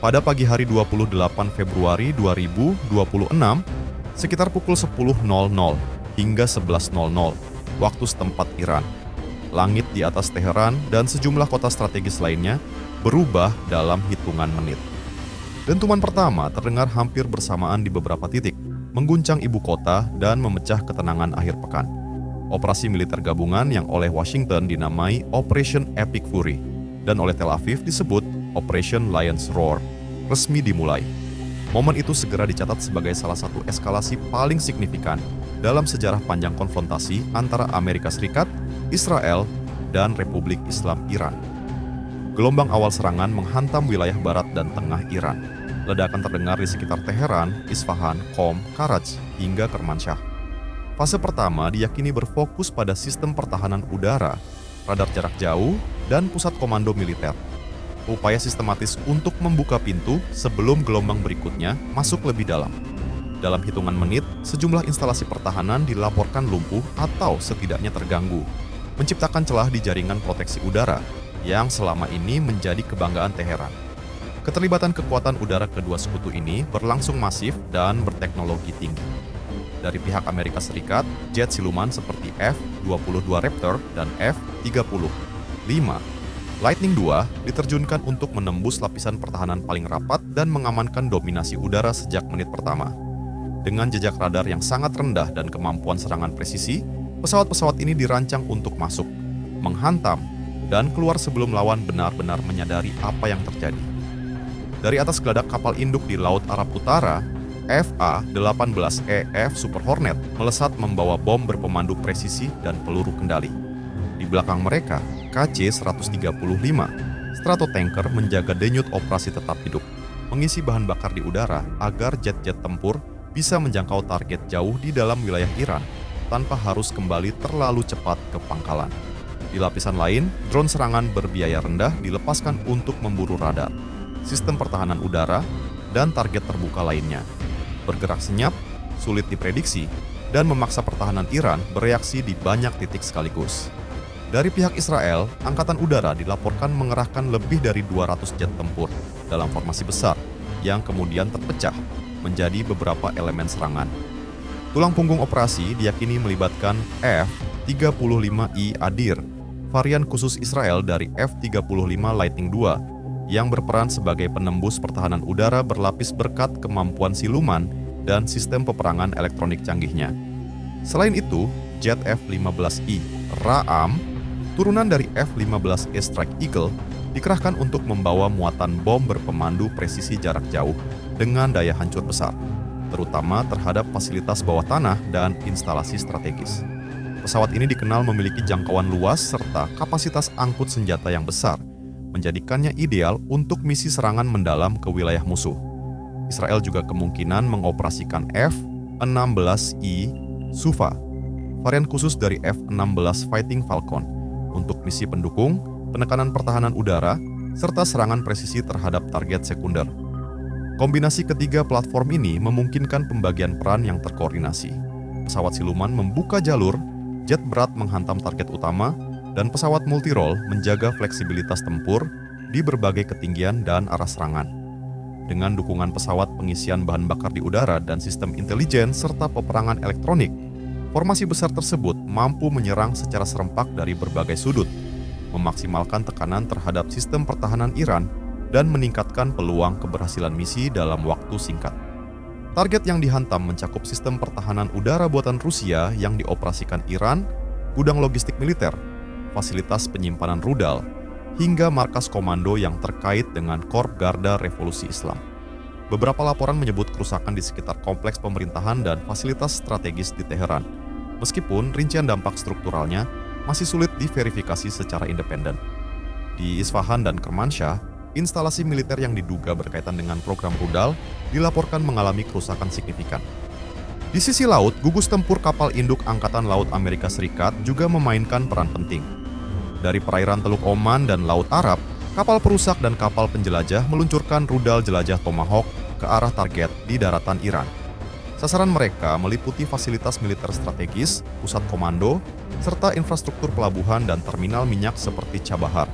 Pada pagi hari 28 Februari 2026, sekitar pukul 10.00 hingga 11.00 waktu setempat Iran, langit di atas Teheran dan sejumlah kota strategis lainnya berubah dalam hitungan menit. Dentuman pertama terdengar hampir bersamaan di beberapa titik, mengguncang ibu kota dan memecah ketenangan akhir pekan. Operasi militer gabungan yang oleh Washington dinamai Operation Epic Fury dan oleh Tel Aviv disebut Operation Lion's Roar resmi dimulai. Momen itu segera dicatat sebagai salah satu eskalasi paling signifikan dalam sejarah panjang konfrontasi antara Amerika Serikat, Israel, dan Republik Islam Iran. Gelombang awal serangan menghantam wilayah barat dan tengah Iran. Ledakan terdengar di sekitar Teheran, Isfahan, Qom, Karaj, hingga Kermanshah. Fase pertama diyakini berfokus pada sistem pertahanan udara, radar jarak jauh, dan pusat komando militer. Upaya sistematis untuk membuka pintu sebelum gelombang berikutnya masuk lebih dalam. Dalam hitungan menit, sejumlah instalasi pertahanan dilaporkan lumpuh atau setidaknya terganggu, menciptakan celah di jaringan proteksi udara yang selama ini menjadi kebanggaan Teheran. Keterlibatan kekuatan udara kedua sekutu ini berlangsung masif dan berteknologi tinggi. Dari pihak Amerika Serikat, jet siluman seperti F-22 Raptor dan F-35 Lightning II diterjunkan untuk menembus lapisan pertahanan paling rapat dan mengamankan dominasi udara sejak menit pertama. Dengan jejak radar yang sangat rendah dan kemampuan serangan presisi, pesawat-pesawat ini dirancang untuk masuk, menghantam, dan keluar sebelum lawan benar-benar menyadari apa yang terjadi. Dari atas geladak kapal induk di Laut Arab Utara, FA-18EF Super Hornet melesat membawa bom berpemandu presisi dan peluru kendali. Di belakang mereka, KC-135 Stratotanker menjaga denyut operasi tetap hidup, mengisi bahan bakar di udara agar jet-jet tempur bisa menjangkau target jauh di dalam wilayah Iran tanpa harus kembali terlalu cepat ke pangkalan. Di lapisan lain, drone serangan berbiaya rendah dilepaskan untuk memburu radar, sistem pertahanan udara, dan target terbuka lainnya. Bergerak senyap, sulit diprediksi, dan memaksa pertahanan Iran bereaksi di banyak titik sekaligus. Dari pihak Israel, Angkatan Udara dilaporkan mengerahkan lebih dari 200 jet tempur dalam formasi besar yang kemudian terpecah menjadi beberapa elemen serangan. Tulang punggung operasi diyakini melibatkan F-35I Adir, varian khusus Israel dari F-35 Lightning II yang berperan sebagai penembus pertahanan udara berlapis berkat kemampuan siluman dan sistem peperangan elektronik canggihnya. Selain itu, jet F-15I Ra'am, turunan dari F-15E Strike Eagle, dikerahkan untuk membawa muatan bom berpemandu presisi jarak jauh dengan daya hancur besar, terutama terhadap fasilitas bawah tanah dan instalasi strategis. Pesawat ini dikenal memiliki jangkauan luas serta kapasitas angkut senjata yang besar, menjadikannya ideal untuk misi serangan mendalam ke wilayah musuh. Israel juga kemungkinan mengoperasikan F-16I Sufa, varian khusus dari F-16 Fighting Falcon, untuk misi pendukung, penekanan pertahanan udara, serta serangan presisi terhadap target sekunder. Kombinasi ketiga platform ini memungkinkan pembagian peran yang terkoordinasi. Pesawat siluman membuka jalur, jet berat menghantam target utama, dan pesawat multirole menjaga fleksibilitas tempur di berbagai ketinggian dan arah serangan. Dengan dukungan pesawat pengisian bahan bakar di udara dan sistem intelijen serta peperangan elektronik, formasi besar tersebut mampu menyerang secara serempak dari berbagai sudut, memaksimalkan tekanan terhadap sistem pertahanan Iran, dan meningkatkan peluang keberhasilan misi dalam waktu singkat. Target yang dihantam mencakup sistem pertahanan udara buatan Rusia yang dioperasikan Iran, gudang logistik militer, fasilitas penyimpanan rudal, hingga markas komando yang terkait dengan Korps Garda Revolusi Islam. Beberapa laporan menyebut kerusakan di sekitar kompleks pemerintahan dan fasilitas strategis di Teheran, meskipun rincian dampak strukturalnya masih sulit diverifikasi secara independen. Di Isfahan dan Kermanshah, instalasi militer yang diduga berkaitan dengan program rudal dilaporkan mengalami kerusakan signifikan. Di sisi laut, gugus tempur kapal induk Angkatan Laut Amerika Serikat juga memainkan peran penting. Dari perairan Teluk Oman dan Laut Arab, kapal perusak dan kapal penjelajah meluncurkan rudal jelajah Tomahawk ke arah target di daratan Iran. Sasaran mereka meliputi fasilitas militer strategis, pusat komando, serta infrastruktur pelabuhan dan terminal minyak seperti Chabahar.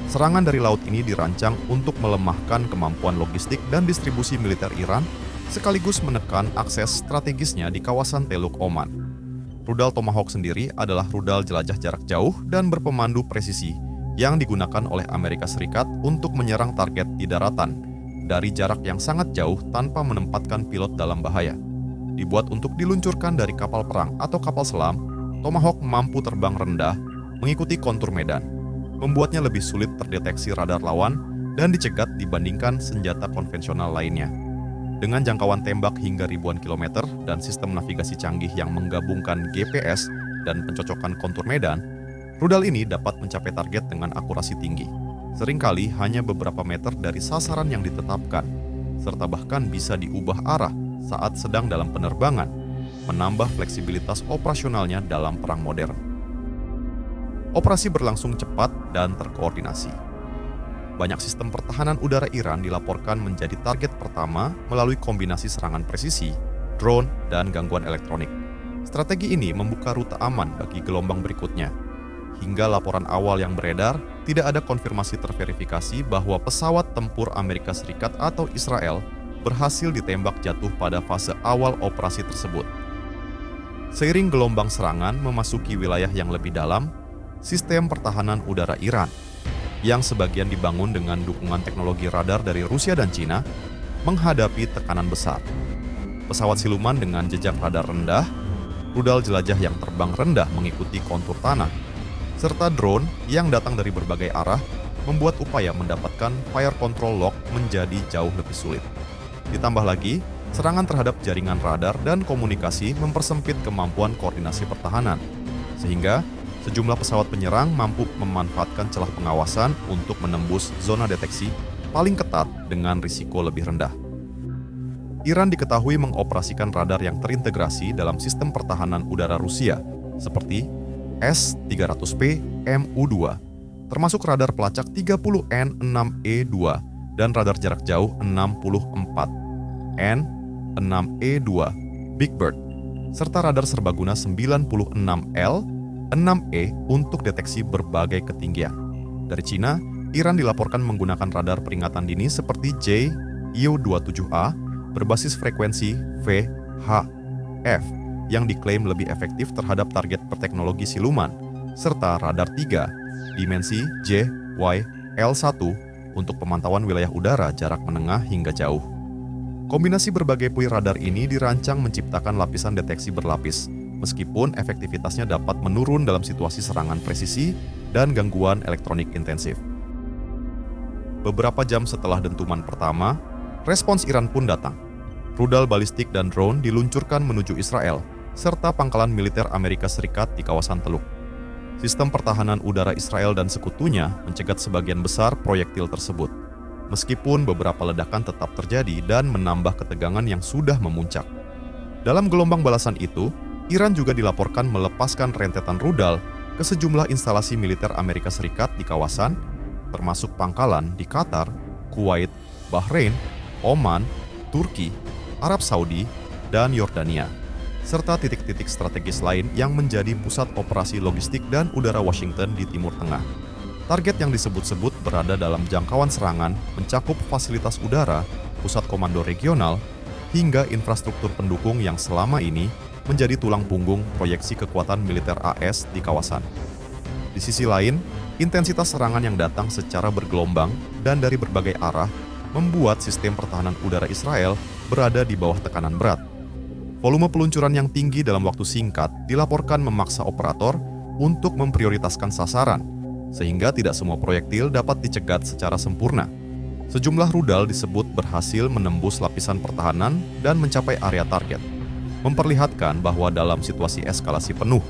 Serangan dari laut ini dirancang untuk melemahkan kemampuan logistik dan distribusi militer Iran, sekaligus menekan akses strategisnya di kawasan Teluk Oman. Rudal Tomahawk sendiri adalah rudal jelajah jarak jauh dan berpemandu presisi yang digunakan oleh Amerika Serikat untuk menyerang target di daratan dari jarak yang sangat jauh tanpa menempatkan pilot dalam bahaya. Dibuat untuk diluncurkan dari kapal perang atau kapal selam, Tomahawk mampu terbang rendah, mengikuti kontur medan, membuatnya lebih sulit terdeteksi radar lawan dan dicegat dibandingkan senjata konvensional lainnya. Dengan jangkauan tembak hingga ribuan kilometer dan sistem navigasi canggih yang menggabungkan GPS dan pencocokan kontur medan, rudal ini dapat mencapai target dengan akurasi tinggi, seringkali hanya beberapa meter dari sasaran yang ditetapkan, serta bahkan bisa diubah arah saat sedang dalam penerbangan, menambah fleksibilitas operasionalnya dalam perang modern. Operasi berlangsung cepat dan terkoordinasi. Banyak sistem pertahanan udara Iran dilaporkan menjadi target pertama melalui kombinasi serangan presisi, drone, dan gangguan elektronik. Strategi ini membuka rute aman bagi gelombang berikutnya. Hingga laporan awal yang beredar, tidak ada konfirmasi terverifikasi bahwa pesawat tempur Amerika Serikat atau Israel berhasil ditembak jatuh pada fase awal operasi tersebut. Seiring gelombang serangan memasuki wilayah yang lebih dalam, sistem pertahanan udara Iran, yang sebagian dibangun dengan dukungan teknologi radar dari Rusia dan Cina, menghadapi tekanan besar. Pesawat siluman dengan jejak radar rendah, rudal jelajah yang terbang rendah mengikuti kontur tanah, serta drone yang datang dari berbagai arah membuat upaya mendapatkan fire control lock menjadi jauh lebih sulit. Ditambah lagi, serangan terhadap jaringan radar dan komunikasi mempersempit kemampuan koordinasi pertahanan, sehingga sejumlah pesawat penyerang mampu memanfaatkan celah pengawasan untuk menembus zona deteksi paling ketat dengan risiko lebih rendah. Iran diketahui mengoperasikan radar yang terintegrasi dalam sistem pertahanan udara Rusia, seperti S-300P Mu-2, termasuk radar pelacak 30N6E2 dan radar jarak jauh 64N6E2 Big Bird, serta radar serbaguna 96L 6E untuk deteksi berbagai ketinggian. Dari Cina, Iran dilaporkan menggunakan radar peringatan dini seperti JU-27A berbasis frekuensi VHF yang diklaim lebih efektif terhadap target berteknologi siluman, serta radar 3 dimensi JYL-1 untuk pemantauan wilayah udara jarak menengah hingga jauh. Kombinasi berbagai puir radar ini dirancang menciptakan lapisan deteksi berlapis, meskipun efektivitasnya dapat menurun dalam situasi serangan presisi dan gangguan elektronik intensif. Beberapa jam setelah dentuman pertama, respons Iran pun datang. Rudal balistik dan drone diluncurkan menuju Israel, serta pangkalan militer Amerika Serikat di kawasan Teluk. Sistem pertahanan udara Israel dan sekutunya mencegat sebagian besar proyektil tersebut, meskipun beberapa ledakan tetap terjadi dan menambah ketegangan yang sudah memuncak. Dalam gelombang balasan itu, Iran juga dilaporkan melepaskan rentetan rudal ke sejumlah instalasi militer Amerika Serikat di kawasan, termasuk pangkalan di Qatar, Kuwait, Bahrain, Oman, Turki, Arab Saudi, dan Yordania, serta titik-titik strategis lain yang menjadi pusat operasi logistik dan udara Washington di Timur Tengah. Target yang disebut-sebut berada dalam jangkauan serangan mencakup fasilitas udara, pusat komando regional, hingga infrastruktur pendukung yang selama ini menjadi tulang punggung proyeksi kekuatan militer AS di kawasan. Di sisi lain, intensitas serangan yang datang secara bergelombang dan dari berbagai arah membuat sistem pertahanan udara Israel berada di bawah tekanan berat. Volume peluncuran yang tinggi dalam waktu singkat dilaporkan memaksa operator untuk memprioritaskan sasaran, sehingga tidak semua proyektil dapat dicegat secara sempurna. Sejumlah rudal disebut berhasil menembus lapisan pertahanan dan mencapai area target, memperlihatkan bahwa dalam situasi eskalasi penuh,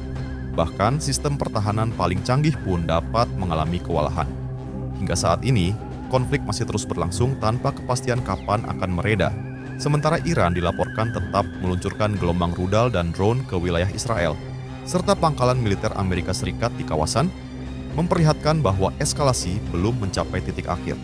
bahkan sistem pertahanan paling canggih pun dapat mengalami kewalahan. Hingga saat ini, konflik masih terus berlangsung tanpa kepastian kapan akan mereda, sementara Iran dilaporkan tetap meluncurkan gelombang rudal dan drone ke wilayah Israel, serta pangkalan militer Amerika Serikat di kawasan, memperlihatkan bahwa eskalasi belum mencapai titik akhir.